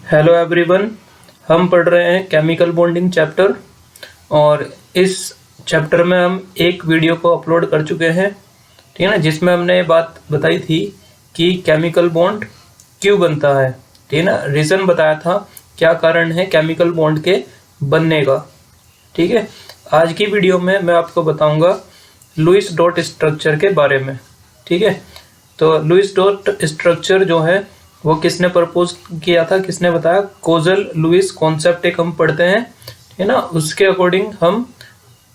Hello everyone, हम पढ़ रहे हैं केमिकल बॉन्डिंग चैप्टर और इस चैप्टर में हम एक वीडियो को अपलोड कर चुके हैं, ठीक है ना, जिसमें हमने बात बताई थी कि केमिकल बॉन्ड क्यों बनता है, ठीक है ना। रीज़न बताया था, क्या कारण है केमिकल बॉन्ड के बनने का, ठीक है। आज की वीडियो में मैं आपको बताऊंगा लुईस डॉट स्ट्रक्चर के बारे में, ठीक है। तो लुईस डॉट स्ट्रक्चर जो है वो किसने प्रपोज किया था, किसने बताया? कोजल लुईस कॉन्सेप्ट एक हम पढ़ते हैं, है ना, उसके अकॉर्डिंग हम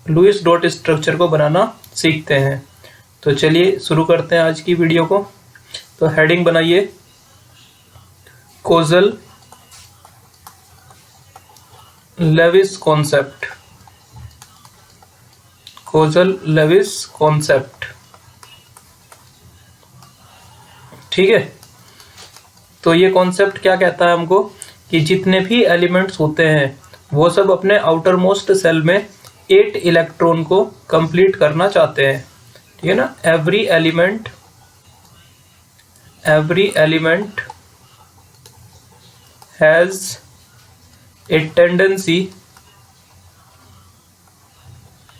लुईस डॉट स्ट्रक्चर को बनाना सीखते हैं। तो चलिए शुरू करते हैं आज की वीडियो को। तो हेडिंग बनाइए, Kossel Lewis concept, Kossel Lewis concept, ठीक है। तो ये कॉन्सेप्ट क्या कहता है हमको कि जितने भी एलिमेंट्स होते हैं वो सब अपने आउटर मोस्ट सेल में 8 इलेक्ट्रॉन को कंप्लीट करना चाहते हैं, ठीक है ना। Every element has a tendency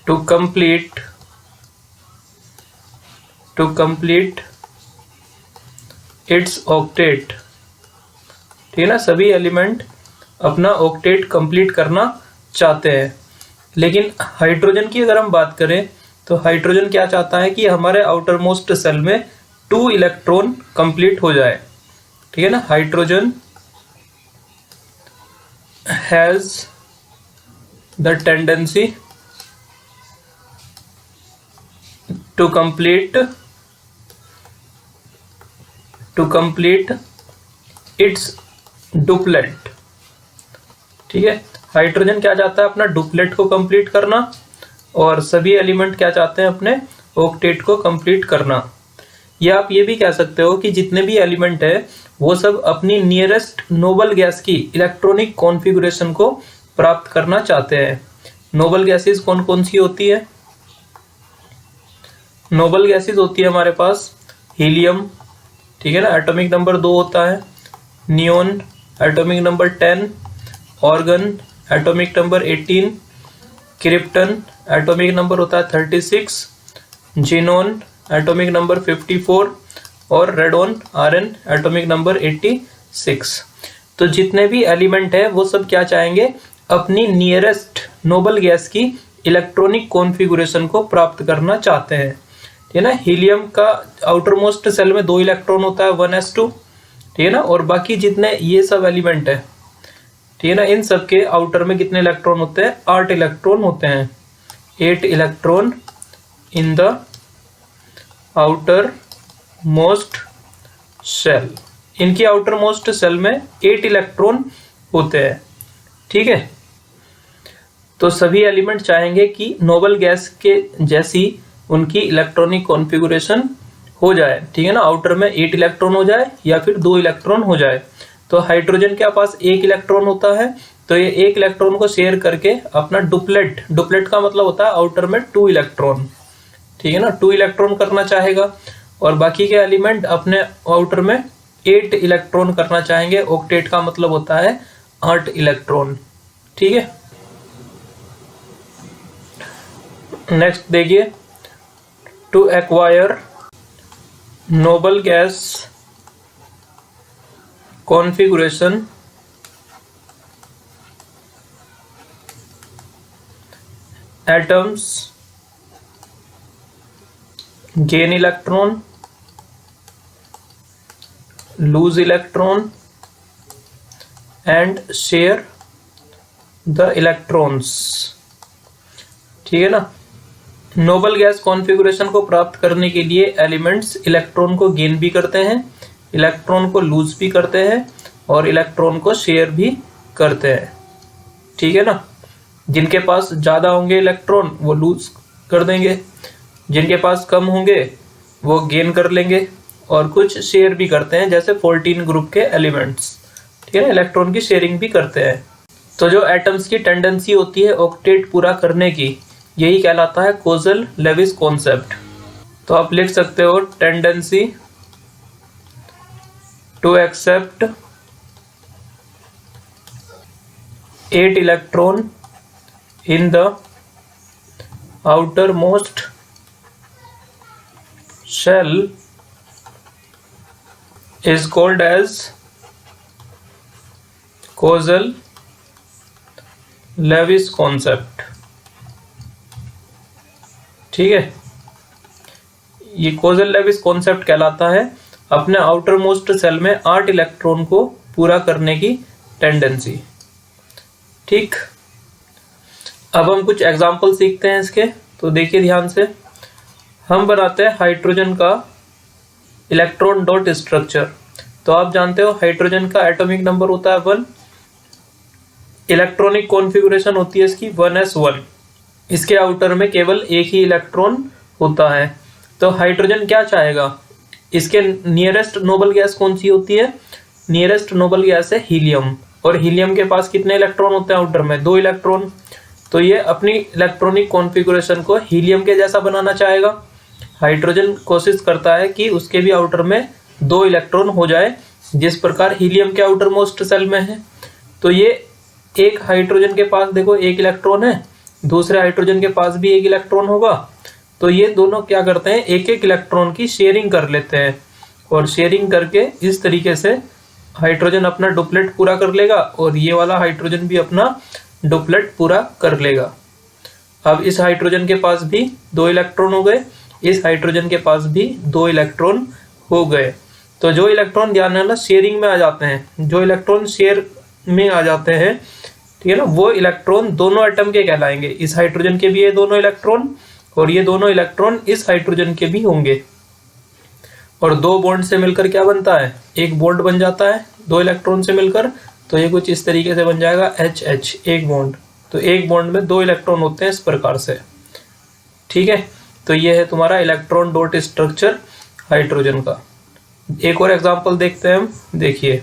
to complete its octet, ठीक है ना। सभी एलिमेंट अपना ऑक्टेट कंप्लीट करना चाहते हैं, लेकिन हाइड्रोजन की अगर हम बात करें तो हाइड्रोजन क्या चाहता है कि हमारे आउटर मोस्ट सेल में 2 इलेक्ट्रॉन कंप्लीट हो जाए, ठीक है ना। Hydrogen has the tendency to complete its duplet, ठीक है। हाइड्रोजन क्या चाहता है? अपना डुप्लेट को कंप्लीट करना, और सभी एलिमेंट क्या चाहते हैं? अपने ऑक्टेट को कंप्लीट करना। या आप ये भी कह सकते हो कि जितने भी एलिमेंट है वो सब अपनी नियरेस्ट नोबल गैस की इलेक्ट्रॉनिक कॉन्फ़िगरेशन को प्राप्त करना चाहते हैं। नोबल गैसेस कौन कौन सी होती है? नोबल गैसेस होती है हमारे पास हीलियम, ठीक है ना, एटॉमिक नंबर 2 होता है। Neon atomic number 10, organ atomic number 18, krypton atomic number होता है 36, जीनोन एटॉमिक नंबर 54 और रेडोन आरएन एटॉमिक नंबर 86। तो जितने भी एलिमेंट है वो सब क्या चाहेंगे? अपनी नियरेस्ट नोबल गैस की इलेक्ट्रॉनिक कॉन्फ़िगरेशन को प्राप्त करना चाहते हैं, ठीक है ना। हीलियम का आउटर मोस्ट सेल में 2 इलेक्ट्रॉन होता है, 1s2, ठीक है ना। और बाकी जितने ये सब एलिमेंट है, ठीक है ना, इन सब के आउटर में कितने इलेक्ट्रॉन होते हैं? 8 इलेक्ट्रॉन होते हैं। 8 electron in the outermost shell, इनकी आउटर मोस्ट सेल में 8 इलेक्ट्रॉन होते हैं, ठीक है। तो सभी एलिमेंट चाहेंगे कि नोबल गैस के जैसी उनकी इलेक्ट्रॉनिक कॉन्फ़िगरेशन हो जाए, ठीक है ना। आउटर में 8 इलेक्ट्रॉन हो जाए या फिर 2 इलेक्ट्रॉन हो जाए। तो हाइड्रोजन के पास 1 इलेक्ट्रॉन होता है, तो ये 1 इलेक्ट्रॉन को शेयर करके अपना डुप्लेट का मतलब होता है आउटर में 2 इलेक्ट्रॉन, ठीक है ना, 2 इलेक्ट्रॉन करना चाहेगा। और बाकी के एलिमेंट अपने आउटर में 8 इलेक्ट्रॉन करना चाहेंगे। ऑक्टेट का मतलब होता है 8 इलेक्ट्रॉन, ठीक है। नेक्स्ट देखिए, to acquire noble gas configuration atoms gain electron, lose electron and share the electrons, ठीक है ना। नोबल गैस कॉन्फ़िगरेशन को प्राप्त करने के लिए एलिमेंट्स इलेक्ट्रॉन को गेन भी करते हैं, इलेक्ट्रॉन को लूज भी करते हैं और इलेक्ट्रॉन को शेयर भी करते हैं, ठीक है ना। जिनके पास ज़्यादा होंगे इलेक्ट्रॉन वो लूज कर देंगे, जिनके पास कम होंगे वो गेन कर लेंगे, और कुछ शेयर भी करते हैं, जैसे 14 ग्रुप के एलिमेंट्स, ठीक है ना, इलेक्ट्रॉन की शेयरिंग भी करते हैं। तो जो एटम्स की टेंडेंसी होती है ऑक्टेट पूरा करने की, यही कहलाता है कोजल लेविस कॉन्सेप्ट। तो आप लिख सकते हो tendency to accept 8 electron in the outermost shell is called as Kozel-Lewis concept। ठीक है, ये कोजल-लेविस कॉन्सेप्ट कहलाता है अपने आउटर मोस्ट सेल में 8 इलेक्ट्रॉन को पूरा करने की टेंडेंसी। ठीक, अब हम कुछ एग्जाम्पल सीखते हैं इसके। तो देखिए ध्यान से, हम बनाते हैं हाइड्रोजन का इलेक्ट्रॉन डॉट स्ट्रक्चर। तो आप जानते हो हाइड्रोजन का एटॉमिक नंबर होता है 1, इलेक्ट्रॉनिक कॉन्फ़िगरेशन होती है इसकी 1s1। इसके आउटर में केवल एक ही इलेक्ट्रॉन होता है। तो हाइड्रोजन क्या चाहेगा, इसके नियरेस्ट नोबल गैस कौन सी होती है, नियरेस्ट नोबल गैस है हीलियम, और हीलियम के पास कितने इलेक्ट्रॉन होते हैं आउटर में, 2 इलेक्ट्रॉन। तो ये अपनी इलेक्ट्रॉनिक कॉन्फ़िगरेशन को हीलियम के जैसा बनाना चाहेगा। हाइड्रोजन कोशिश करता है कि उसके भी आउटर में 2 इलेक्ट्रॉन हो जाए, जिस प्रकार हीलियम के आउटर मोस्ट सेल में है। तो ये एक हाइड्रोजन के पास देखो 1 इलेक्ट्रॉन है, दूसरे हाइड्रोजन के पास भी 1 इलेक्ट्रॉन होगा। तो ये दोनों क्या करते हैं, 1-1 इलेक्ट्रॉन की शेयरिंग कर लेते हैं, और शेयरिंग करके इस तरीके से हाइड्रोजन अपना डुप्लेट पूरा कर लेगा, और ये वाला हाइड्रोजन भी अपना डुप्लेट पूरा कर लेगा। अब इस हाइड्रोजन के पास भी 2 इलेक्ट्रॉन हो गए, इस हाइड्रोजन के पास भी 2 इलेक्ट्रॉन हो गए। तो जो इलेक्ट्रॉन ध्यान रखना शेयरिंग में आ जाते हैं, जो इलेक्ट्रॉन शेयर में आ जाते हैं, ठीक है ना, वो इलेक्ट्रॉन दोनों एटम के कहलाएंगे। इस हाइड्रोजन के भी ये दोनों इलेक्ट्रॉन, और ये दोनों इलेक्ट्रॉन इस हाइड्रोजन के भी होंगे। और 2 बॉन्ड से मिलकर क्या बनता है, एक बॉन्ड बन जाता है 2 इलेक्ट्रॉन से मिलकर। तो ये कुछ इस तरीके से बन जाएगा HH, एक बॉन्ड। तो एक बॉन्ड में 2 इलेक्ट्रॉन होते हैं इस प्रकार से। ठीक है, तो ये है तुम्हारा इलेक्ट्रॉन डॉट स्ट्रक्चर हाइड्रोजन का। एक और एग्जांपल देखते हैं हम, देखिए।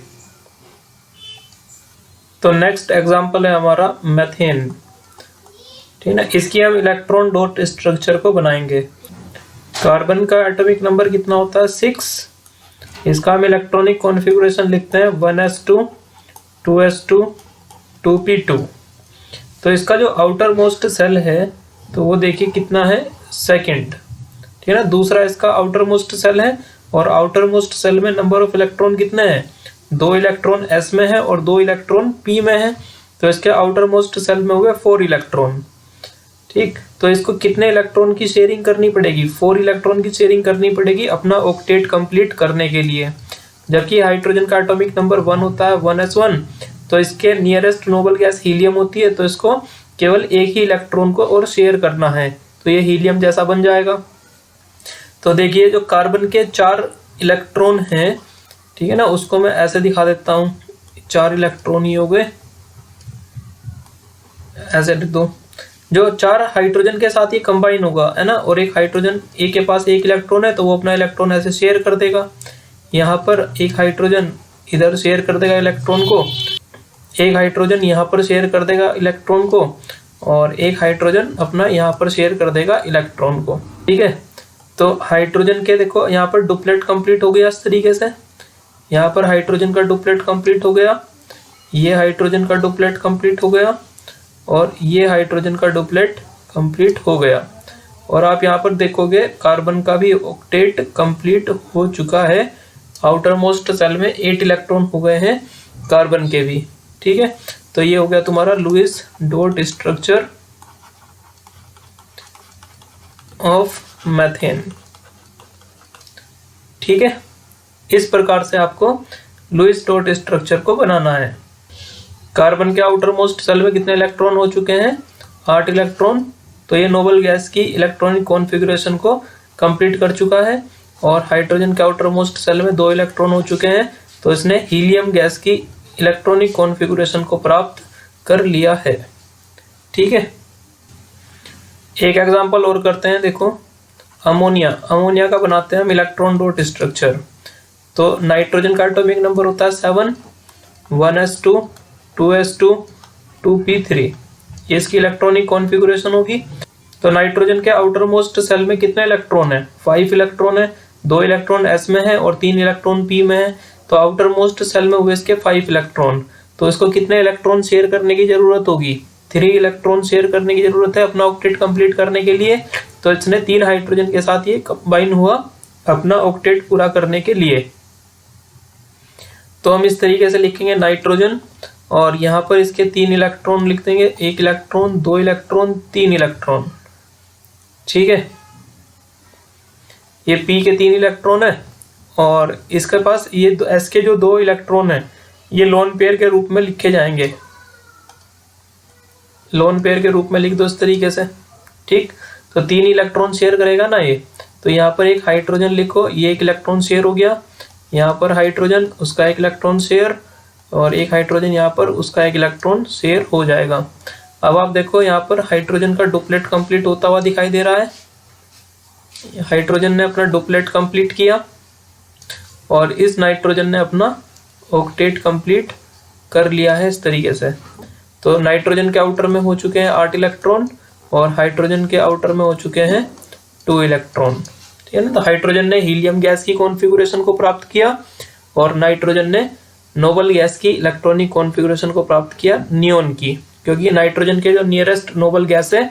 तो नेक्स्ट एग्जांपल है हमारा मेथेन। ठीक है ना, इसकी हम इलेक्ट्रॉन डॉट स्ट्रक्चर को बनाएंगे। कार्बन का एटॉमिक नंबर कितना होता है, 6। इसका हम इलेक्ट्रॉनिक कॉन्फ़िगरेशन लिखते हैं 1s2 2s2 2p2। तो इसका जो आउटर मोस्ट सेल है तो वो देखिए कितना है, 2nd। ठीक है ना, दूसरा इसका आउटर मोस्ट सेल है, और आउटर मोस्ट सेल में नंबर ऑफ इलेक्ट्रॉन कितने हैं, 2 इलेक्ट्रॉन s में है और 2 इलेक्ट्रॉन p में है। तो इसके आउटर मोस्ट सेल में हो गए 4 इलेक्ट्रॉन। ठीक, तो इसको कितने इलेक्ट्रॉन की शेयरिंग करनी पड़ेगी, 4 इलेक्ट्रॉन की शेयरिंग करनी पड़ेगी अपना ऑक्टेट कंप्लीट करने के लिए। जबकि हाइड्रोजन का एटॉमिक नंबर 1 होता है 1s1, तो इसके नियरेस्ट नोबल गैस हीलियम होती है, तो इसको केवल एक ही इलेक्ट्रॉन को और शेयर करना है, तो ये हीलियम जैसा बन जाएगा। तो देखिए जो कार्बन के 4 इलेक्ट्रॉन हैं, ठीक है ना, उसको मैं ऐसे दिखा देता हूँ, 4 इलेक्ट्रॉन ही हो गए, ऐसे लिख दो। जो 4 हाइड्रोजन के साथ ही कंबाइन होगा, है ना, और एक हाइड्रोजन एक के पास 1 इलेक्ट्रॉन है, तो वो अपना इलेक्ट्रॉन ऐसे शेयर कर देगा। यहाँ पर एक हाइड्रोजन इधर शेयर कर देगा इलेक्ट्रॉन को, एक हाइड्रोजन यहाँ पर शेयर कर देगा इलेक्ट्रॉन को, और एक हाइड्रोजन अपना यहाँ पर शेयर कर देगा इलेक्ट्रॉन को। ठीक है, तो हाइड्रोजन के देखो यहाँ पर डुप्लेट कंप्लीट हो गया इस तरीके से, यहाँ पर हाइड्रोजन का डुप्लेट कंप्लीट हो गया, ये हाइड्रोजन का डुप्लेट कंप्लीट हो गया, और ये हाइड्रोजन का डुप्लेट कंप्लीट हो गया। और आप यहाँ पर देखोगे कार्बन का भी ऑक्टेट कंप्लीट हो चुका है, आउटर मोस्ट सेल में 8 इलेक्ट्रॉन हो गए हैं कार्बन के भी। ठीक है, तो ये हो गया तुम्हारा Lewis dot structure of methane. ठीक है, इस प्रकार से आपको लुईस डॉट स्ट्रक्चर को बनाना है। कार्बन के आउटर मोस्ट सेल में कितने इलेक्ट्रॉन हो चुके हैं, 8 इलेक्ट्रॉन। तो ये नोबल गैस की इलेक्ट्रॉनिक कॉन्फ़िगरेशन को कंप्लीट कर चुका है, और हाइड्रोजन के आउटर मोस्ट सेल में 2 इलेक्ट्रॉन हो चुके हैं, तो इसने हीलियम गैस की इलेक्ट्रॉनिक कॉन्फ़िगरेशन को प्राप्त कर लिया है। ठीक है, एक एग्जांपल और करते हैं, देखो अमोनिया। अमोनिया का बनाते हैं हम इलेक्ट्रॉन डॉट स्ट्रक्चर। तो नाइट्रोजन का एटॉमिक नंबर होता है 7, 1s2 2s2 2p3, ये इसकी इलेक्ट्रॉनिक कॉन्फ़िगरेशन होगी। तो नाइट्रोजन के आउटर मोस्ट सेल में कितने इलेक्ट्रॉन है, 5 इलेक्ट्रॉन है, 2 इलेक्ट्रॉन s में है और 3 इलेक्ट्रॉन p में है। तो आउटर मोस्ट सेल में हुए इसके 5 इलेक्ट्रॉन। तो इसको कितने इलेक्ट्रॉन शेयर करने की जरूरत होगी, 3 इलेक्ट्रॉन शेयर करने की जरूरत है अपना ऑक्टेट कंप्लीट करने के लिए। तो इसने 3 हाइड्रोजन के साथ ये कंबाइन हुआ अपना ऑक्टेट पूरा करने के लिए। तो हम इस तरीके से लिखेंगे नाइट्रोजन, और यहाँ पर इसके 3 इलेक्ट्रॉन लिख देंगे, 1 इलेक्ट्रॉन, 2 इलेक्ट्रॉन, 3 इलेक्ट्रॉन। ठीक है, ये P के 3 इलेक्ट्रॉन है, और इसके पास ये S के जो 2 इलेक्ट्रॉन है ये लोन पेयर के रूप में लिखे जाएंगे, लोन पेयर के रूप में लिख दो इस तरीके से। ठीक, तो 3 इलेक्ट्रॉन शेयर करेगा ना ये, तो यहाँ पर एक हाइड्रोजन लिखो, ये 1 इलेक्ट्रॉन शेयर हो गया, यहाँ पर हाइड्रोजन उसका 1 इलेक्ट्रॉन शेयर, और एक हाइड्रोजन यहाँ पर उसका 1 इलेक्ट्रॉन शेयर हो जाएगा। अब आप देखो यहाँ पर हाइड्रोजन का डुप्लेट कंप्लीट होता हुआ दिखाई दे रहा है। हाइड्रोजन ने अपना डुप्लेट कंप्लीट किया और इस नाइट्रोजन ने अपना ऑक्टेट कंप्लीट कर लिया है इस तरीके से। तो नाइट्रोजन के आउटर में हो चुके हैं 8 इलेक्ट्रॉन और हाइड्रोजन के आउटर में हो चुके हैं 2 इलेक्ट्रॉन। ठीक है ना, तो हाइड्रोजन ने हीलियम गैस की कॉन्फ़िगरेशन को प्राप्त किया और नाइट्रोजन ने नोबल गैस की इलेक्ट्रॉनिक कॉन्फ़िगरेशन को प्राप्त किया नियोन की, क्योंकि नाइट्रोजन के जो नियरेस्ट नोबल गैस है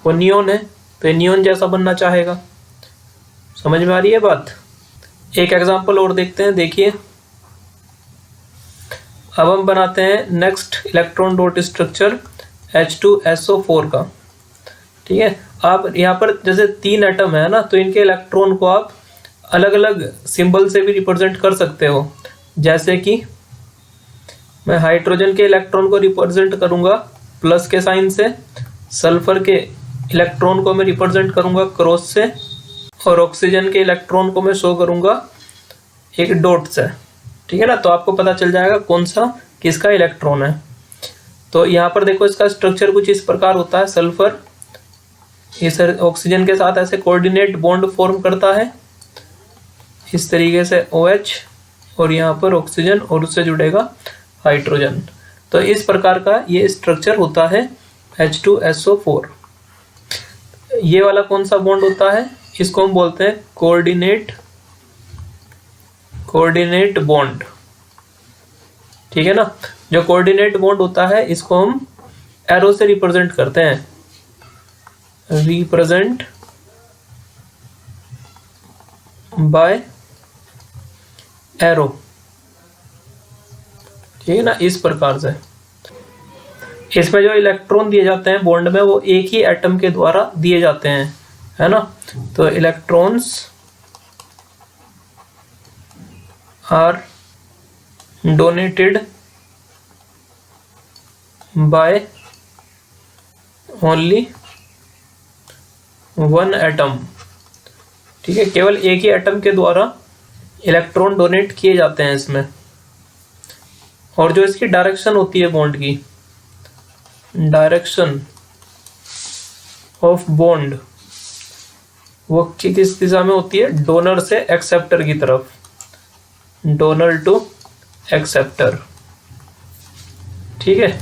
वो नियोन है, तो नियोन जैसा बनना चाहेगा। समझ में आ रही है बात? एक एग्जांपल और देखते हैं, देखिए। अब हम बनाते हैं next electron dot structure H2SO4 का। ठीक है, आप यहाँ पर जैसे 3 एटम है ना, तो इनके इलेक्ट्रॉन को आप अलग अलग सिंबल से भी रिप्रेजेंट कर सकते हो। जैसे कि मैं हाइड्रोजन के इलेक्ट्रॉन को रिप्रेजेंट करूंगा प्लस के साइन से, सल्फर के इलेक्ट्रॉन को मैं रिप्रेजेंट करूंगा क्रॉस से, और ऑक्सीजन के इलेक्ट्रॉन को मैं शो करूंगा एक डॉट से। ठीक है ना, तो आपको पता चल जाएगा कौन सा किसका इलेक्ट्रॉन है। तो यहाँ पर देखो इसका स्ट्रक्चर कुछ इस प्रकार होता है। सल्फर इस ऑक्सीजन के साथ ऐसे कोऑर्डिनेट बॉन्ड फॉर्म करता है इस तरीके से OH, और यहाँ पर ऑक्सीजन और उससे जुड़ेगा हाइड्रोजन। तो इस प्रकार का ये स्ट्रक्चर होता है H2SO4। ये वाला कौन सा बॉन्ड होता है, इसको हम बोलते हैं कोऑर्डिनेट बॉन्ड। ठीक है ना, जो कोऑर्डिनेट बॉन्ड होता है इसको हम एरो से रिप्रेजेंट करते हैं, रिप्रेजेंट बाय एरो। ठीक है ना, इस प्रकार से इसमें जो इलेक्ट्रॉन दिए जाते हैं बॉन्ड में वो एक ही एटम के द्वारा दिए जाते हैं, है ना। तो electrons are donated by only 1 atom. ठीक है, केवल एक ही एटम के द्वारा इलेक्ट्रॉन डोनेट किए जाते हैं इसमें। और जो इसकी डायरेक्शन होती है बॉन्ड की, डायरेक्शन ऑफ बॉन्ड, वो किस दिशा में होती है, डोनर से एक्सेप्टर की तरफ, डोनर टू एक्सेप्टर। ठीक है,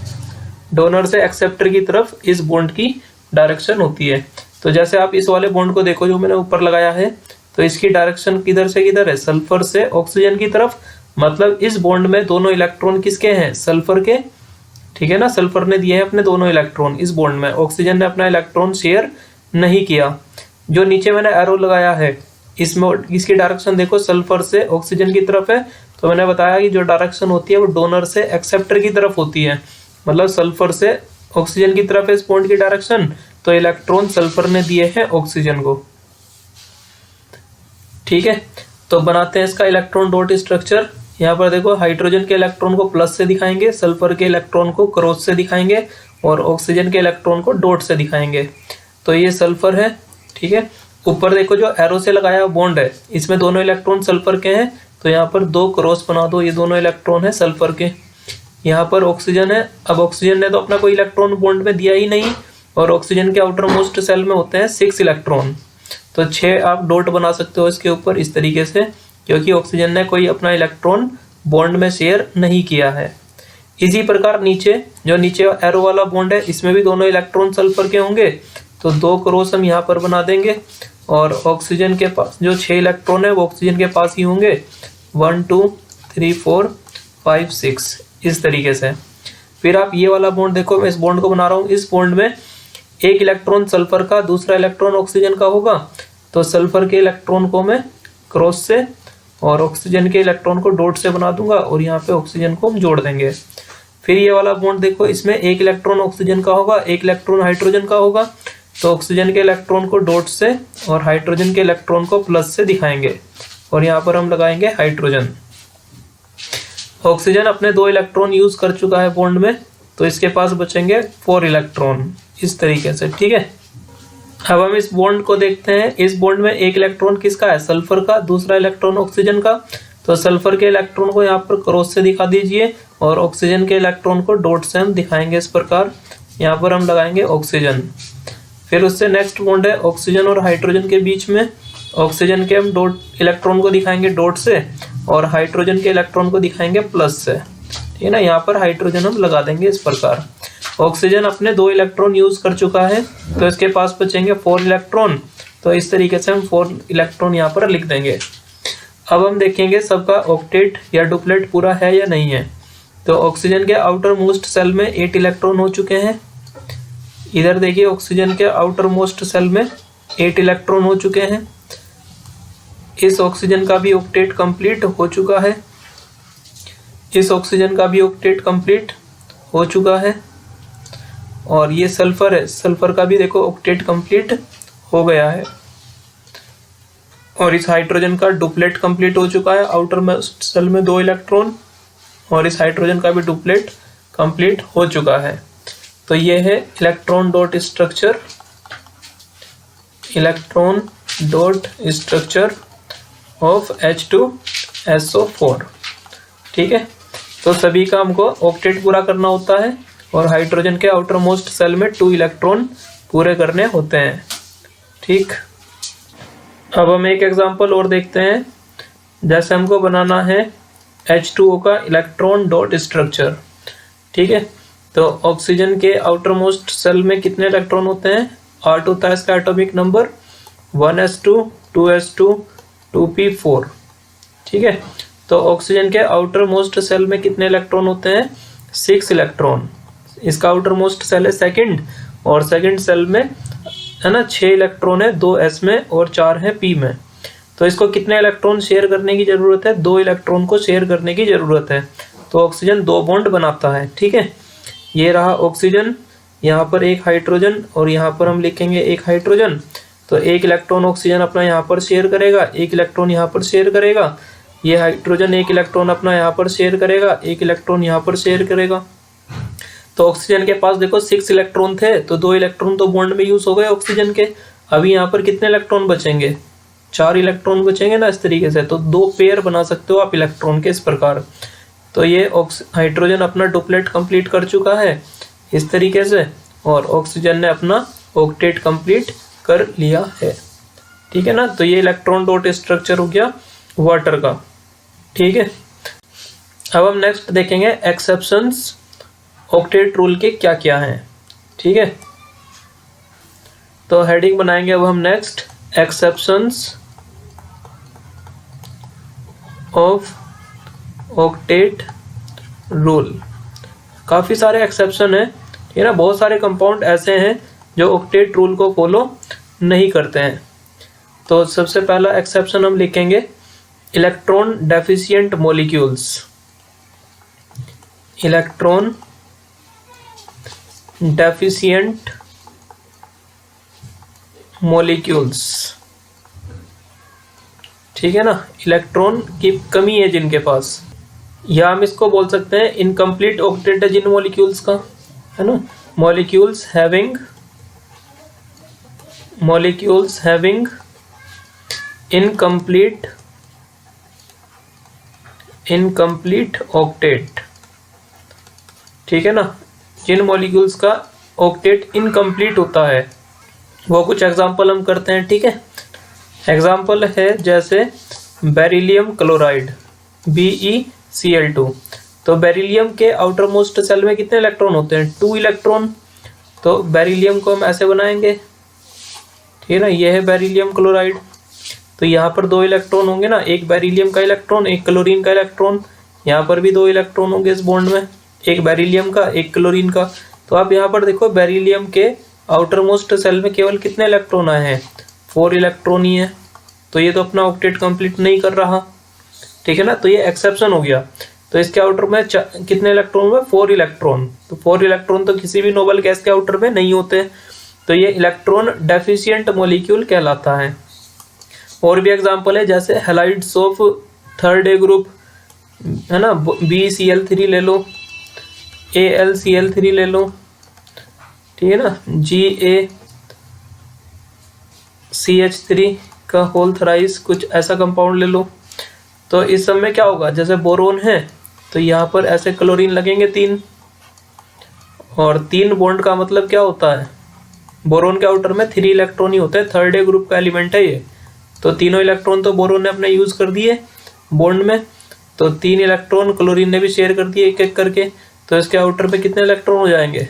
डोनर से एक्सेप्टर की तरफ इस बॉन्ड की डायरेक्शन होती है। तो जैसे आप इस वाले बॉन्ड को देखो जो मैंने ऊपर लगाया है, तो इसकी डायरेक्शन किधर से किधर है, सल्फर से ऑक्सीजन की तरफ। मतलब इस बॉन्ड में दोनों इलेक्ट्रॉन किसके हैं, सल्फर के। ठीक है ना, सल्फर ने दिए हैं अपने दोनों इलेक्ट्रॉन इस बॉन्ड में, ऑक्सीजन ने अपना इलेक्ट्रॉन शेयर नहीं किया। जो नीचे मैंने एरो लगाया है इसमें, इसकी डायरेक्शन देखो सल्फर से ऑक्सीजन की तरफ है। तो मैंने बताया कि जो डायरेक्शन होती है वो डोनर से एक्सेप्टर की तरफ होती है, मतलब सल्फर से ऑक्सीजन की तरफ है इस बॉन्ड की डायरेक्शन। तो इलेक्ट्रॉन सल्फर ने दिए हैं ऑक्सीजन को। ठीक है, तो बनाते हैं इसका इलेक्ट्रॉन डॉट स्ट्रक्चर। यहाँ पर देखो हाइड्रोजन के इलेक्ट्रॉन को प्लस से दिखाएंगे, सल्फर के इलेक्ट्रॉन को क्रॉस से दिखाएंगे, और ऑक्सीजन के इलेक्ट्रॉन को डॉट से दिखाएंगे। तो ये सल्फर है। ठीक है, ऊपर देखो जो एरो से लगाया बॉन्ड है इसमें दोनों इलेक्ट्रॉन सल्फर के हैं, तो यहाँ पर 2 क्रॉस बना दो, ये दोनों इलेक्ट्रॉन है सल्फर के। यहाँ पर ऑक्सीजन है, अब ऑक्सीजन ने तो अपना कोई इलेक्ट्रॉन बॉन्ड में दिया ही नहीं, और ऑक्सीजन के आउटर मोस्ट सेल में होते हैं 6 इलेक्ट्रॉन। तो 6 आप डॉट बना सकते हो इसके ऊपर इस तरीके से, क्योंकि ऑक्सीजन ने कोई अपना इलेक्ट्रॉन बॉन्ड में शेयर नहीं किया है। इसी प्रकार नीचे जो नीचे एरो वाला बॉन्ड है इसमें भी दोनों इलेक्ट्रॉन सल्फर के होंगे, तो 2 क्रॉस हम यहाँ पर बना देंगे, और ऑक्सीजन के पास जो 6 इलेक्ट्रॉन है वो ऑक्सीजन के पास ही होंगे, 1 2 3 4 5 6 इस तरीके से। फिर आप ये वाला बॉन्ड देखो, मैं इस बॉन्ड को बना रहा हूँ, इस बॉन्ड में एक इलेक्ट्रॉन सल्फर का, दूसरा इलेक्ट्रॉन ऑक्सीजन का होगा, तो सल्फर के इलेक्ट्रॉन को मैं क्रॉस से और ऑक्सीजन के इलेक्ट्रॉन को डॉट से बना दूंगा और यहाँ पे ऑक्सीजन को हम जोड़ देंगे। फिर ये वाला बॉन्ड देखो, इसमें एक इलेक्ट्रॉन ऑक्सीजन का होगा, एक इलेक्ट्रॉन हाइड्रोजन का होगा, तो ऑक्सीजन के इलेक्ट्रॉन को डॉट से और हाइड्रोजन के इलेक्ट्रॉन को प्लस से दिखाएंगे और यहाँ पर हम लगाएंगे हाइड्रोजन। ऑक्सीजन अपने 2 इलेक्ट्रॉन यूज कर चुका है बॉन्ड में, तो इसके पास बचेंगे 4 इलेक्ट्रॉन इस तरीके से, ठीक है। अब हम इस बॉन्ड को देखते हैं। इस बॉन्ड में एक इलेक्ट्रॉन किसका है, सल्फर का, दूसरा इलेक्ट्रॉन ऑक्सीजन का, तो सल्फर के इलेक्ट्रॉन को यहाँ पर क्रॉस से दिखा दीजिए और ऑक्सीजन के इलेक्ट्रॉन को डॉट से हम दिखाएंगे इस प्रकार। यहाँ पर हम लगाएंगे ऑक्सीजन। फिर उससे नेक्स्ट बॉन्ड है ऑक्सीजन और हाइड्रोजन के बीच में। ऑक्सीजन के हम डॉट इलेक्ट्रॉन को दिखाएंगे डॉट से और हाइड्रोजन के इलेक्ट्रॉन को दिखाएंगे प्लस से, ठीक है ना। यहाँ पर हाइड्रोजन हम लगा देंगे इस प्रकार। ऑक्सीजन अपने 2 इलेक्ट्रॉन यूज कर चुका है, तो इसके पास बचेंगे 4 इलेक्ट्रॉन, तो इस तरीके से हम 4 इलेक्ट्रॉन यहाँ पर लिख देंगे। अब हम देखेंगे सबका ऑक्टेट या डुप्लेट पूरा है या नहीं है। तो ऑक्सीजन के आउटर मोस्ट सेल में 8 इलेक्ट्रॉन हो चुके हैं। इधर देखिए ऑक्सीजन के आउटर मोस्ट सेल में 8 इलेक्ट्रॉन हो चुके हैं। इस ऑक्सीजन का भी ऑक्टेट कंप्लीट हो चुका है। इस ऑक्सीजन का भी ऑक्टेट कंप्लीट हो चुका है। और ये सल्फर है, सल्फर का भी देखो ऑक्टेट कंप्लीट हो गया है। और इस हाइड्रोजन का डुप्लेट कंप्लीट हो चुका है, आउटर मोस्ट सेल में 2 इलेक्ट्रॉन, और इस हाइड्रोजन का भी डुप्लेट कंप्लीट हो चुका है। तो ये है electron dot structure, electron dot structure of H2SO4, ठीक है। तो सभी का हमको ऑक्टेट पूरा करना होता है और हाइड्रोजन के आउटर मोस्ट सेल में 2 इलेक्ट्रॉन पूरे करने होते हैं, ठीक। अब हम एक एग्जांपल और देखते हैं। जैसे हमको बनाना है H2O का इलेक्ट्रॉन डॉट स्ट्रक्चर, ठीक है। तो ऑक्सीजन के आउटर मोस्ट सेल में कितने इलेक्ट्रॉन होते हैं, 8 होता है इसका atomic number, 1s2, 2s2, 2p4, ठीक है। तो ऑक्सीजन के आउटर मोस्ट सेल में कितने इलेक्ट्रॉन होते हैं, 6 इलेक्ट्रॉन। इसका आउटर मोस्ट सेल है सेकंड, और सेकंड सेल में है ना 6 इलेक्ट्रॉन है, 2 s में और 4 है p में। तो इसको कितने इलेक्ट्रॉन शेयर करने की जरूरत है, 2 इलेक्ट्रॉन को शेयर करने की जरूरत है। तो ऑक्सीजन 2 बॉन्ड बनाता है, ठीक है। ये रहा ऑक्सीजन, यहाँ पर एक हाइड्रोजन और यहाँ पर हम लिखेंगे एक हाइड्रोजन। तो एक इलेक्ट्रॉन ऑक्सीजन अपना यहाँ पर शेयर करेगा, एक इलेक्ट्रॉन यहाँ पर शेयर करेगा। ये हाइड्रोजन एक इलेक्ट्रॉन अपना यहाँ पर शेयर करेगा, एक इलेक्ट्रॉन यहाँ पर शेयर करेगा। तो ऑक्सीजन के पास देखो 6 इलेक्ट्रॉन थे, तो 2 इलेक्ट्रॉन तो बॉन्ड में यूज हो गए ऑक्सीजन के। अभी यहाँ पर कितने इलेक्ट्रॉन बचेंगे, 4 इलेक्ट्रॉन बचेंगे ना इस तरीके से। तो 2 पेयर बना सकते हो आप इलेक्ट्रॉन के इस प्रकार। तो ये हाइड्रोजन अपना डुप्लेट कंप्लीट कर चुका है इस तरीके से, और ऑक्सीजन ने अपना ऑक्टेट कंप्लीट कर लिया है, ठीक है ना। तो ये इलेक्ट्रॉन डॉट स्ट्रक्चर हो गया वाटर का, ठीक है। अब हम नेक्स्ट देखेंगे एक्सेप्शंस ऑक्टेट रूल के क्या क्या हैं, ठीक है। तो हेडिंग बनाएंगे अब हम next exceptions of octet rule. काफ़ी सारे एक्सेप्शन है, ठीक है ना। बहुत सारे कंपाउंड ऐसे हैं जो ऑक्टेट रूल को फॉलो नहीं करते हैं। तो सबसे पहला एक्सेप्शन हम लिखेंगे electron deficient molecules. Electron deficient molecules, ठीक है ना। इलेक्ट्रॉन की कमी है जिनके पास, या हम इसको बोल सकते हैं इनकम्प्लीट ऑक्टेट है जिन मॉलिक्यूल्स का, है ना। मॉलिक्यूल्स हैविंग इनकम्प्लीट ऑक्टेट, ठीक है ना। जिन मॉलिक्यूल्स का ऑक्टेट इनकम्प्लीट होता है वो कुछ एग्जांपल हम करते हैं, ठीक है। एग्जांपल है जैसे बेरिलियम क्लोराइड BeCl2। तो बेरिलियम के आउटर मोस्ट सेल में कितने इलेक्ट्रॉन होते हैं, 2 इलेक्ट्रॉन। तो बेरिलियम को हम ऐसे बनाएंगे, ठीक है ना। ये है बेरिलियम क्लोराइड। तो यहाँ पर 2 इलेक्ट्रॉन होंगे ना, एक बेरिलियम का इलेक्ट्रॉन, एक क्लोरीन का इलेक्ट्रॉन। यहाँ पर भी 2 इलेक्ट्रॉन होंगे इस बॉन्ड में, एक बेरिलियम का, एक क्लोरीन का। तो आप यहाँ पर देखो बेरिलियम के आउटर मोस्ट सेल में केवल कितने इलेक्ट्रॉन आए हैं, 4 इलेक्ट्रॉन ही है। तो ये तो अपना ऑक्टेट कंप्लीट नहीं कर रहा, ठीक है ना, तो ये एक्सेप्शन हो गया। तो इसके आउटर में कितने इलेक्ट्रॉन हुए, 4 इलेक्ट्रॉन। तो 4 इलेक्ट्रॉन तो किसी भी नोबल गैस के आउटर में नहीं होते, तो ये इलेक्ट्रॉन डेफिशिएंट मॉलिक्यूल कहलाता है। और भी एग्जांपल है, जैसे halides of third A group है ना, BCl3 ले लो, AlCl3 ले लो, ठीक है ना, GaCH3 का होल थ्राइस कुछ ऐसा कंपाउंड ले लो। तो इस सब में क्या होगा, जैसे बोरोन है तो यहाँ पर ऐसे क्लोरीन लगेंगे 3, और 3 बॉन्ड का मतलब क्या होता है, बोरोन के आउटर में 3 इलेक्ट्रॉन ही होते हैं, थर्ड ए ग्रुप का एलिमेंट है ये। तो तीनों इलेक्ट्रॉन तो बोरोन ने अपने यूज कर दिए बॉन्ड में, तो 3 इलेक्ट्रॉन क्लोरीन ने भी शेयर कर दिए एक एक करके। तो इसके आउटर पे कितने इलेक्ट्रॉन हो जाएंगे,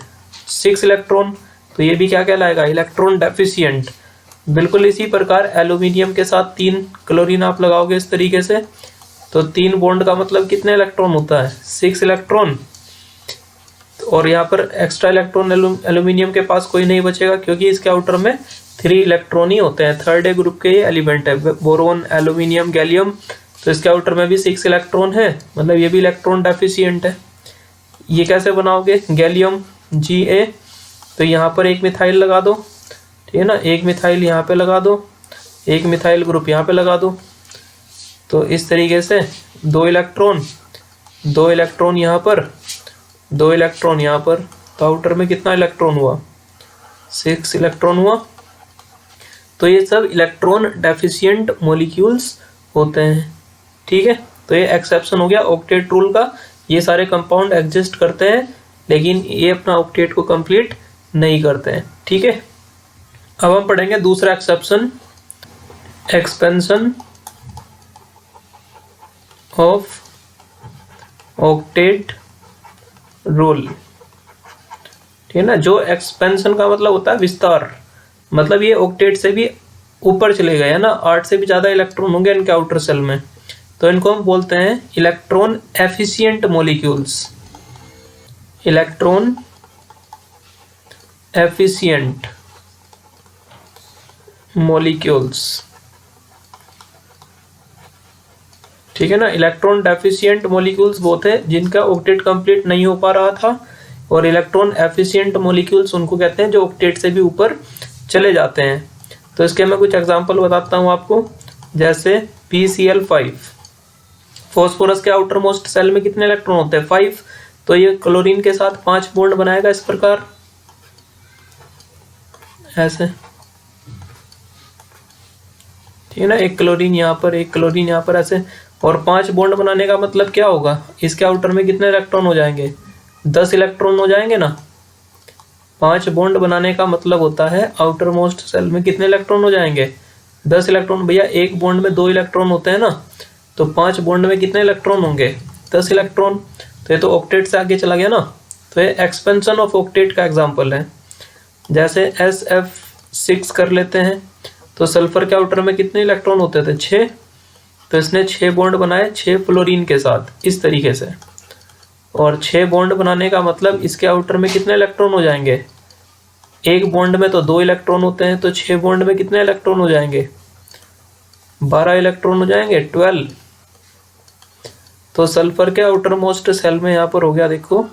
6 इलेक्ट्रॉन। तो ये भी क्या कहलाएगा, इलेक्ट्रॉन डेफिशिएंट। बिल्कुल इसी प्रकार एल्यूमिनियम के साथ 3 क्लोरीन आप लगाओगे इस तरीके से, तो 3 बॉन्ड का मतलब कितने इलेक्ट्रॉन होता है, 6 इलेक्ट्रॉन। और यहाँ पर एक्स्ट्रा इलेक्ट्रॉन एल्यूमिनियम के पास कोई नहीं बचेगा, क्योंकि इसके आउटर में 3 इलेक्ट्रॉन ही होते हैं, थर्ड ए ग्रुप के ये एलिमेंट है, बोरोन, एल्यूमिनियम, गैलियम। तो इसके आउटर में भी 6 इलेक्ट्रॉन है, मतलब ये भी इलेक्ट्रॉन डेफिशिएंट है। ये कैसे बनाओगे, गैलियम Ga, तो यहाँ पर एक मिथाइल लगा दो, ठीक है ना, एक मिथाइल यहाँ पे लगा दो, एक मिथाइल ग्रुप यहाँ पे लगा दो। तो इस तरीके से 2 इलेक्ट्रॉन, 2 इलेक्ट्रॉन यहाँ पर, 2 इलेक्ट्रॉन यहाँ पर, तो आउटर में कितना इलेक्ट्रॉन हुआ, 6 इलेक्ट्रॉन हुआ। तो ये सब इलेक्ट्रॉन डेफिशिएंट मॉलिक्यूल्स होते हैं, ठीक है। तो ये एक्सेप्शन हो गया ऑक्टेट रूल का, ये सारे कंपाउंड एग्जिस्ट करते हैं लेकिन ये अपना ऑक्टेट को कंप्लीट नहीं करते हैं, ठीक है। अब हम पढ़ेंगे दूसरा exception, expansion of octet rule, ठीक है ना। जो एक्सपेंशन का मतलब होता है विस्तार, मतलब ये ऑक्टेट से भी ऊपर चले गए है ना, 8 से भी ज्यादा इलेक्ट्रॉन होंगे इनके आउटर सेल में, तो इनको हम बोलते हैं electron efficient molecules, electron efficient molecules, ठीक है ना। इलेक्ट्रॉन डेफिशिएंट मॉलिक्यूल्स वो थे जिनका ऑक्टेट कंप्लीट नहीं हो पा रहा था, और इलेक्ट्रॉन एफिशिएंट मॉलिक्यूल्स उनको कहते हैं जो ऑक्टेट से भी ऊपर चले जाते हैं। तो इसके मैं कुछ एग्जांपल बताता हूं आपको, जैसे PCl5, फॉस्फोरस के आउटर मोस्ट सेल में कितने इलेक्ट्रॉन होते हैं, 5। तो ये क्लोरीन के साथ 5 बॉन्ड बनाएगा इस प्रकार, ऐसे, ठीक है ना, एक क्लोरीन यहाँ पर, एक क्लोरीन यहाँ पर, ऐसे। और 5 बॉन्ड बनाने का मतलब क्या होगा, इसके आउटर में कितने इलेक्ट्रॉन हो जाएंगे, 10 इलेक्ट्रॉन हो जाएंगे ना। 5 बॉन्ड बनाने का मतलब होता है आउटर मोस्ट सेल में कितने इलेक्ट्रॉन हो जाएंगे, 10 इलेक्ट्रॉन। भैया एक बॉन्ड में 2 इलेक्ट्रॉन होते हैं ना, तो 5 बॉन्ड में कितने इलेक्ट्रॉन होंगे, 10 इलेक्ट्रॉन। तो ये तो ऑक्टेट से आगे चला गया ना, तो ये एक्सपेंशन ऑफ ऑक्टेट का एग्जाम्पल है। जैसे SF6 कर लेते हैं, तो सल्फर के आउटर में कितने इलेक्ट्रॉन होते थे, 6। तो इसने 6 बॉन्ड बनाए 6 फ्लोरीन के साथ इस तरीके से, और 6 बॉन्ड बनाने का मतलब इसके आउटर में कितने इलेक्ट्रॉन हो जाएंगे, एक बॉन्ड में तो 2 इलेक्ट्रॉन होते हैं, तो 6 बॉन्ड में कितने इलेक्ट्रॉन हो जाएंगे, 12 इलेक्ट्रॉन हो जाएंगे, 12। तो सल्फर के आउटर मोस्ट सेल में यहाँ पर हो गया, देखो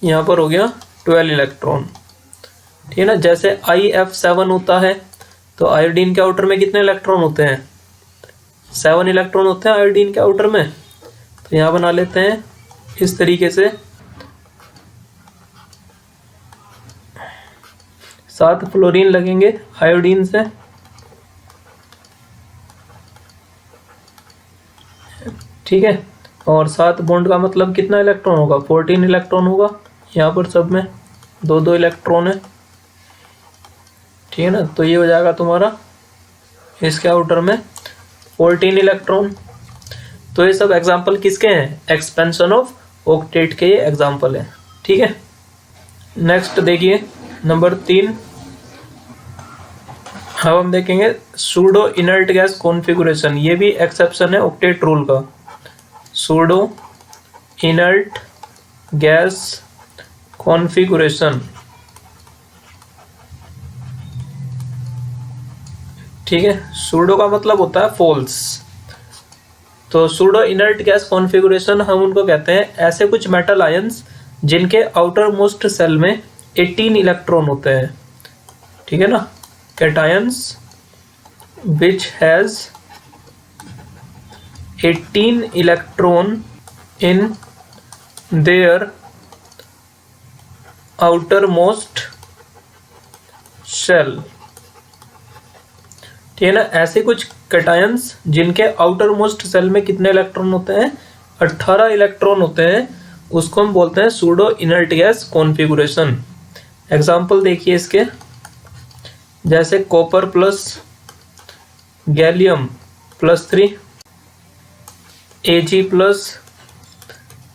यहाँ पर हो गया 12 इलेक्ट्रॉन, ठीक है ना। जैसे IF7 होता है, तो आयोडीन के आउटर में कितने इलेक्ट्रॉन होते हैं, 7 इलेक्ट्रॉन होते हैं आयोडीन के आउटर में। तो यहाँ बना लेते हैं इस तरीके से, 7 फ्लोरीन लगेंगे आयोडीन से, ठीक है। और 7 बॉन्ड का मतलब कितना इलेक्ट्रॉन होगा, 14 इलेक्ट्रॉन होगा। यहाँ पर सब में 2-2 इलेक्ट्रॉन है, ठीक है ना। तो ये हो जाएगा तुम्हारा इसके आउटर में 14 इलेक्ट्रॉन। तो ये सब एग्जाम्पल किसके हैं, एक्सपेंशन ऑफ ऑक्टेट के ये एग्जाम्पल है, ठीक है। नेक्स्ट देखिए नंबर 3, अब हम देखेंगे सूडो इनर्ट गैस कॉन्फ़िगरेशन। ये भी एक्सेप्शन है ऑक्टेट रूल का। Pseudo inert gas configuration. ठीक है, सूडो का मतलब होता है फॉल्स। तो सूडो इनर्ट गैस कॉन्फ़िगरेशन हम उनको कहते हैं ऐसे कुछ मेटल आयंस जिनके आउटर मोस्ट सेल में 18 इलेक्ट्रॉन होते हैं। ठीक है ना, cations which has 18 electron in their outermost shell. ठीक है ना, ऐसे कुछ कैटायंस जिनके आउटर मोस्ट सेल में कितने इलेक्ट्रॉन होते हैं, 18 इलेक्ट्रॉन होते हैं, उसको हम बोलते हैं pseudo inert gas configuration. Example देखिए इसके, जैसे copper plus gallium plus 3, Ag plus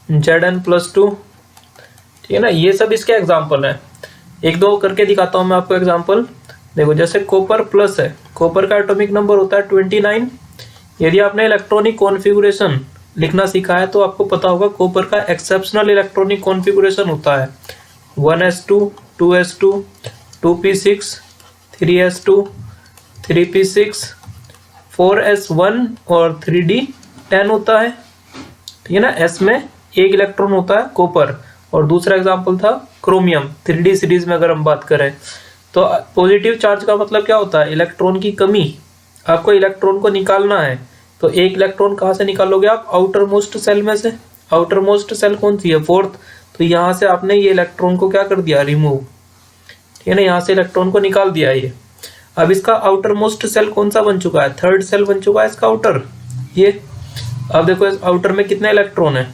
Zn+2। ठीक है ना, ये सब इसके एग्जाम्पल हैं। एक दो करके दिखाता हूं मैं आपको एग्जाम्पल। देखो, जैसे कॉपर प्लस है, कॉपर का एटॉमिक नंबर होता है 29। यदि आपने इलेक्ट्रॉनिक कॉन्फ़िगरेशन लिखना सीखा है तो आपको पता होगा कॉपर का एक्सेप्शनल इलेक्ट्रॉनिक कॉन्फ़िगरेशन होता है 1s2 2s2 2p6 3s2 3p6 4s1 और 3d10 होता है। ठीक है ना, s में एक इलेक्ट्रॉन होता है कॉपर। और दूसरा एग्जांपल था क्रोमियम 3d सीरीज में अगर हम बात करें तो पॉजिटिव चार्ज का मतलब क्या होता है, इलेक्ट्रॉन की कमी। आपको इलेक्ट्रॉन को निकालना है तो एक इलेक्ट्रॉन कहाँ से निकालोगे आप, आउटर मोस्ट सेल में से। आउटर मोस्ट सेल कौन सी है, फोर्थ। तो यहाँ से आपने ये इलेक्ट्रॉन को क्या कर दिया, रिमूव। ठीक है ना, यहाँ से इलेक्ट्रॉन को निकाल दिया ये। अब इसका आउटर मोस्ट सेल कौन सा बन चुका है, थर्ड सेल बन चुका है इसका आउटर ये। अब देखो इस आउटर में कितने इलेक्ट्रॉन है,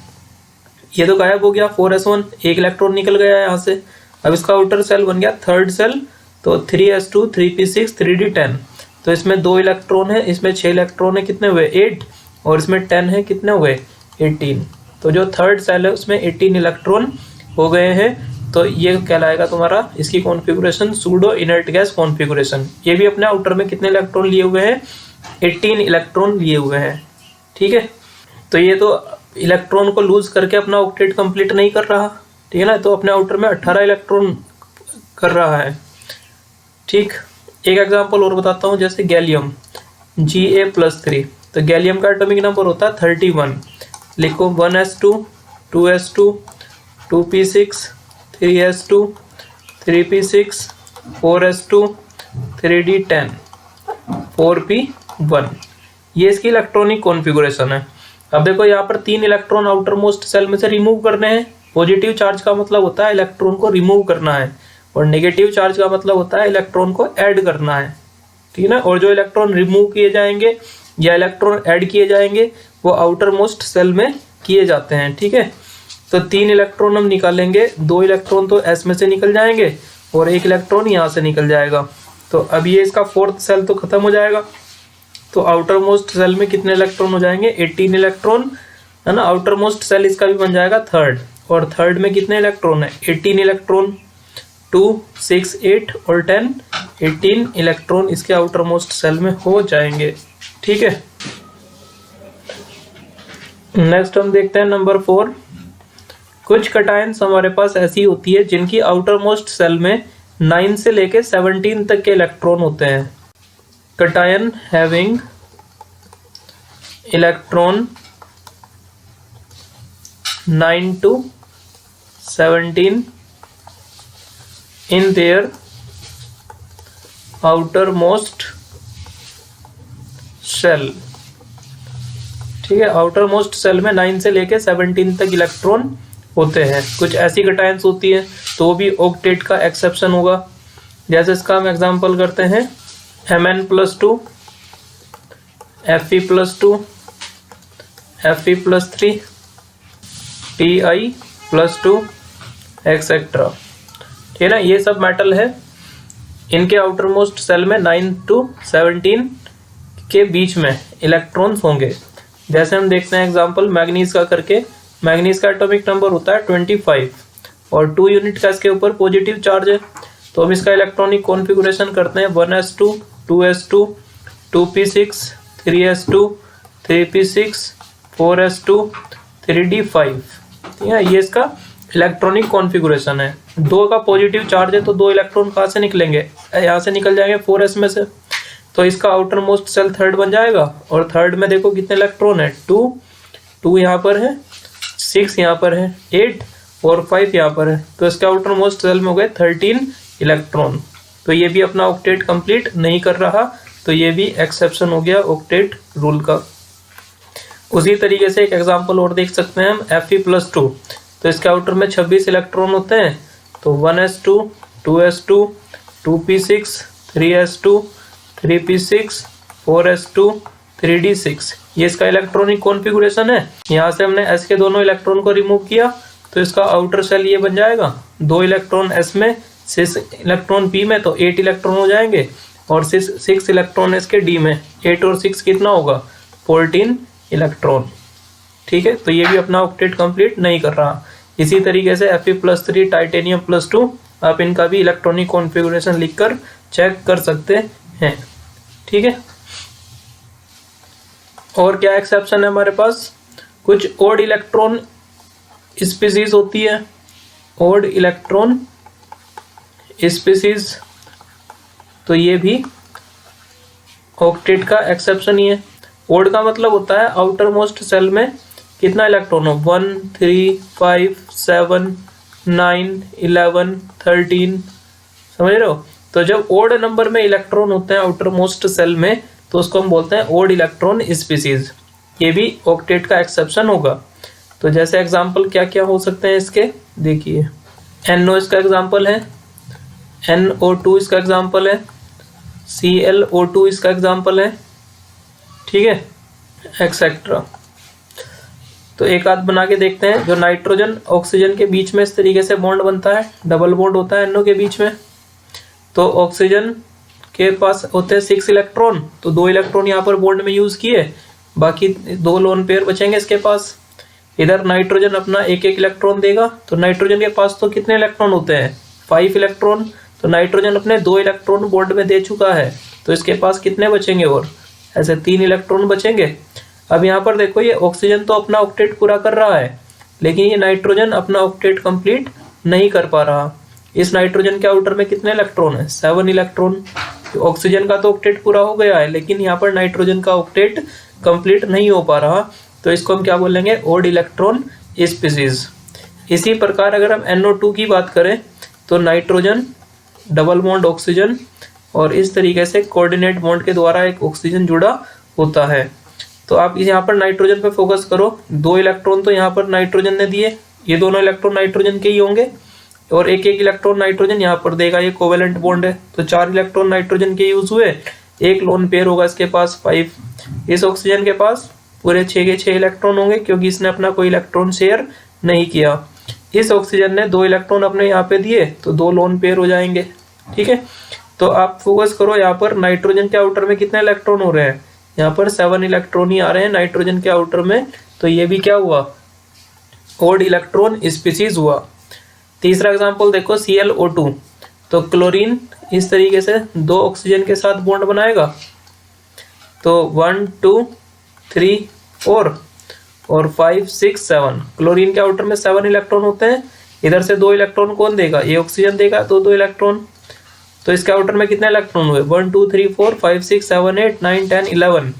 ये तो गायब हो गया 4s1, एक इलेक्ट्रॉन निकल गया यहाँ से। अब इसका आउटर सेल बन गया थर्ड सेल, तो 3s2 3p6 3d10। तो इसमें 2 इलेक्ट्रॉन है, इसमें 6 इलेक्ट्रॉन है, कितने हुए 8, और इसमें 10 है, कितने हुए 18। तो जो थर्ड सेल है उसमें 18 इलेक्ट्रॉन हो गए हैं। तो ये कहलाएगा तुम्हारा, इसकी configuration pseudo inert gas configuration. ये भी अपने आउटर में कितने इलेक्ट्रॉन लिए हुए हैं, 18 इलेक्ट्रॉन लिए हुए हैं। ठीक है, तो ये तो इलेक्ट्रॉन को लूज करके अपना ऑक्टेट कंप्लीट नहीं कर रहा। ठीक है ना, तो अपने आउटर में 18 इलेक्ट्रॉन कर रहा है। ठीक, एक एग्जांपल और बताता हूँ, जैसे गैलियम Ga+3। तो गैलियम का एटॉमिक नंबर होता है 31। लिखो 1s2 2s2 2p6 3s2 3p6 4s2 3d10 4p1। ये इसकी इलेक्ट्रॉनिक कॉन्फ़िगरेशन है। अब देखो यहाँ पर 3 इलेक्ट्रॉन आउटर मोस्ट सेल में से रिमूव करने हैं। पॉजिटिव चार्ज का मतलब होता है इलेक्ट्रॉन को रिमूव करना है, और नेगेटिव चार्ज का मतलब होता है इलेक्ट्रॉन को ऐड करना है। ठीक है ना, और जो इलेक्ट्रॉन रिमूव किए जाएंगे या इलेक्ट्रॉन ऐड किए जाएंगे वो आउटर मोस्ट सेल में किए जाते हैं। ठीक है, तो 3 इलेक्ट्रॉन हम निकालेंगे, 2 इलेक्ट्रॉन तो s में से निकल जाएंगे और 1 इलेक्ट्रॉन यहाँ से निकल जाएगा। तो अब ये इसका फोर्थ सेल तो खत्म हो जाएगा। तो आउटर मोस्ट सेल में कितने इलेक्ट्रॉन हो जाएंगे, 18 इलेक्ट्रॉन, है ना। आउटर मोस्ट सेल इसका भी बन जाएगा थर्ड, और थर्ड में कितने इलेक्ट्रॉन है, 18 इलेक्ट्रॉन। 2 6 8 और 10 18 इलेक्ट्रॉन इसके आउटर मोस्ट सेल में हो जाएंगे। ठीक है, नेक्स्ट हम देखते हैं नंबर 4। कुछ कैटायंस हमारे पास ऐसी होती है जिनकी आउटर मोस्ट सेल में 9 से लेके 17 तक के इलेक्ट्रॉन होते हैं। Cation having electron 9 to 17 in their outermost cell। ठीक है, आउटर मोस्ट सेल में 9 से लेके 17 तक इलेक्ट्रॉन होते हैं। कुछ ऐसी कैटायंस होती है तो वो भी ऑक्टेट का एक्सेप्शन होगा। जैसे इसका हम एग्जांपल करते हैं Mn+2 Fe+2 Fe+3 Pi+2 etcetera. ठीक है ना, ये सब मेटल है, इनके आउटर मोस्ट सेल में 9 to 17 के बीच में इलेक्ट्रॉन्स होंगे। जैसे हम देखते हैं एग्जांपल मैग्नीज का करके। मैग्नीज का एटॉमिक नंबर होता है 25 और 2 यूनिट का इसके ऊपर पॉजिटिव चार्ज है। तो हम इसका इलेक्ट्रॉनिक कॉन्फ़िगरेशन करते हैं 1s2 2s2 2p6 3s2 3p6 4s2 3d5। है, ये इसका इलेक्ट्रॉनिक कॉन्फ़िगरेशन है। 2 का पॉजिटिव चार्ज है तो 2 इलेक्ट्रॉन कहाँ से निकलेंगे, यहाँ से निकल जाएंगे 4s में से, तो इसका आउटर मोस्ट सेल थर्ड बन जाएगा। और थर्ड में देखो कितने इलेक्ट्रॉन है, 2 यहाँ पर है, 6 यहाँ पर है, 8 और 5 यहाँ पर है, तो इसके आउटर मोस्ट सेल में हो गए 13 इलेक्ट्रॉन। तो ये भी अपना ऑक्टेट कंप्लीट नहीं कर रहा, तो ये भी एक्सेप्शन हो गया ऑक्टेट रूल का। उसी तरीके से एक एग्जांपल और देख सकते हैं हम, Fe+2, तो इसके आउटर में 26 इलेक्ट्रॉन होते हैं, तो 1s2, 2s2, 2p6, 3s2, 3p6, 4s2, 3d6, ये इसका इलेक्ट्रॉनिक कॉन्फ़िगरेशन है। यहाँ से हमने s के दोनों इलेक्ट्रॉन को रिमूव किया तो इसका आउटर सेल ये बन जाएगा, 2 इलेक्ट्रॉन s में, 6 इलेक्ट्रॉन p में, तो 8 इलेक्ट्रॉन हो जाएंगे, और 6 इलेक्ट्रॉन इसके d में, 8 और 6 कितना होगा, 14 इलेक्ट्रॉन। ठीक है, तो ये भी अपना ऑक्टेट कंप्लीट नहीं कर रहा। इसी तरीके से Fe+3 टाइटेनियम+2, आप इनका भी इलेक्ट्रॉनिक कॉन्फ़िगरेशन लिखकर चेक कर सकते हैं। ठीक है, और क्या एक्सेप्शन है हमारे पास, कुछ ओड इलेक्ट्रॉन स्पीसीज होती है, ओड इलेक्ट्रॉन स्पीसीज, तो ये भी ऑक्टेट का एक्सेप्शन ही है। ओड का मतलब होता है आउटर मोस्ट सेल में कितना इलेक्ट्रॉन हो, 1, 3, 5, 7, 9, 11, 13, समझ रहे हो। तो जब ओड नंबर में इलेक्ट्रॉन होते हैं आउटर मोस्ट सेल में, तो उसको हम बोलते हैं ओड इलेक्ट्रॉन स्पीसीज। ये भी ऑक्टेट का एक्सेप्शन होगा। तो जैसे एग्जांपल क्या क्या हो सकते हैं इसके, देखिए NO इसका एग्जांपल है, NO2 इसका एग्जांपल है, ClO2 इसका एग्जांपल है, ठीक है, एक्सेट्रा। तो एक आध बना के देखते हैं। जो नाइट्रोजन ऑक्सीजन के बीच में इस तरीके से बॉन्ड बनता है, डबल बॉन्ड होता है NO के बीच में, तो ऑक्सीजन के पास होते हैं 6 इलेक्ट्रॉन, तो 2 इलेक्ट्रॉन यहाँ पर बॉन्ड में यूज किए, बाकी 2 लोन पेयर बचेंगे इसके पास। इधर नाइट्रोजन अपना एक इलेक्ट्रॉन देगा, तो नाइट्रोजन के पास तो कितने इलेक्ट्रॉन होते हैं, 5 इलेक्ट्रॉन, तो नाइट्रोजन अपने 2 इलेक्ट्रॉन बॉन्ड में दे चुका है, तो इसके पास कितने बचेंगे, और ऐसे 3 इलेक्ट्रॉन बचेंगे। अब यहाँ पर देखो, ये ऑक्सीजन तो अपना ऑक्टेट पूरा कर रहा है, लेकिन ये नाइट्रोजन अपना ऑक्टेट कंप्लीट नहीं कर पा रहा। इस नाइट्रोजन के आउटर में कितने इलेक्ट्रॉन है, 7 इलेक्ट्रॉन। तो ऑक्सीजन का तो ऑक्टेट पूरा हो गया है, लेकिन यहाँ पर नाइट्रोजन का ऑक्टेट कंप्लीट नहीं हो पा रहा, तो इसको हम क्या बोलेंगे, ओड इलेक्ट्रॉन स्पीसीज। इसी प्रकार अगर हम NO2 की बात करें, तो नाइट्रोजन, डबल बॉन्ड ऑक्सीजन, और इस तरीके से कोऑर्डिनेट बॉन्ड के द्वारा एक ऑक्सीजन जुड़ा होता है। तो आप यहाँ पर नाइट्रोजन पे फोकस करो, 2 इलेक्ट्रॉन तो यहाँ पर नाइट्रोजन ने दिए, ये दोनों इलेक्ट्रॉन नाइट्रोजन के ही होंगे, और एक इलेक्ट्रॉन नाइट्रोजन यहाँ पर देगा, ये कोवेलेंट बॉन्ड है, तो 4 इलेक्ट्रॉन नाइट्रोजन के यूज हुए, एक लोन पेयर होगा इसके पास 5। इस ऑक्सीजन के पास पूरे 6 के 6 इलेक्ट्रॉन होंगे, क्योंकि इसने अपना कोई इलेक्ट्रॉन शेयर नहीं किया। इस ऑक्सीजन ने 2 इलेक्ट्रॉन अपने यहाँ पे दिए, तो 2 लोन पेयर हो जाएंगे। ठीक है, तो आप फोकस करो यहाँ पर नाइट्रोजन के आउटर में कितने इलेक्ट्रॉन हो रहे हैं, यहाँ पर 7 इलेक्ट्रॉन ही आ रहे हैं नाइट्रोजन के आउटर में, तो ये भी क्या हुआ, ओड इलेक्ट्रॉन स्पीसीज हुआ। तीसरा एग्जांपल देखो, ClO2, तो क्लोरीन इस तरीके से 2 ऑक्सीजन के साथ बॉन्ड बनाएगा, तो 1, 2, 3, 4 और 5, 6, 7। क्लोरीन के आउटर में 7 इलेक्ट्रॉन होते हैं, इधर से 2 इलेक्ट्रॉन कौन देगा, ये ऑक्सीजन देगा, तो 2 इलेक्ट्रॉन। तो इसके आउटर में कितने इलेक्ट्रॉन हुए, 1, 2, 3, 4, 5, 6, 7, 8, 9, 10, 11।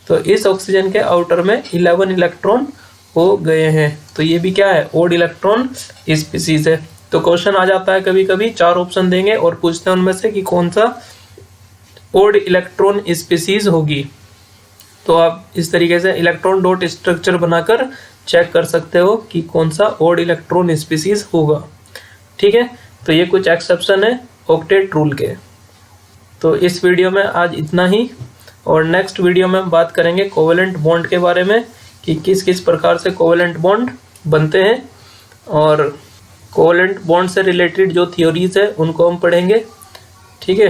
तो इस ऑक्सीजन के आउटर में 11 इलेक्ट्रॉन हो गए हैं, तो ये भी क्या है, ओड इलेक्ट्रॉन स्पीसीज है। तो क्वेश्चन आ जाता है कभी कभी, 4 ऑप्शन देंगे और पूछते हैं उनमें से कि कौन सा ओड इलेक्ट्रॉन स्पीसीज होगी। तो आप इस तरीके से इलेक्ट्रॉन डॉट स्ट्रक्चर बनाकर चेक कर सकते हो कि कौन सा ओड इलेक्ट्रॉन स्पीसीज होगा। ठीक है, तो ये कुछ एक्सेप्शन है ऑक्टेट रूल के। तो इस वीडियो में आज इतना ही, और नेक्स्ट वीडियो में हम बात करेंगे कोवेलेंट बॉन्ड के बारे में, कि किस किस प्रकार से कोवेलेंट बॉन्ड बनते हैं, और कोवेलेंट बॉन्ड से रिलेटेड जो थ्योरीज है उनको हम पढ़ेंगे। ठीक है,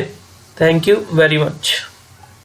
थैंक यू वेरी मच।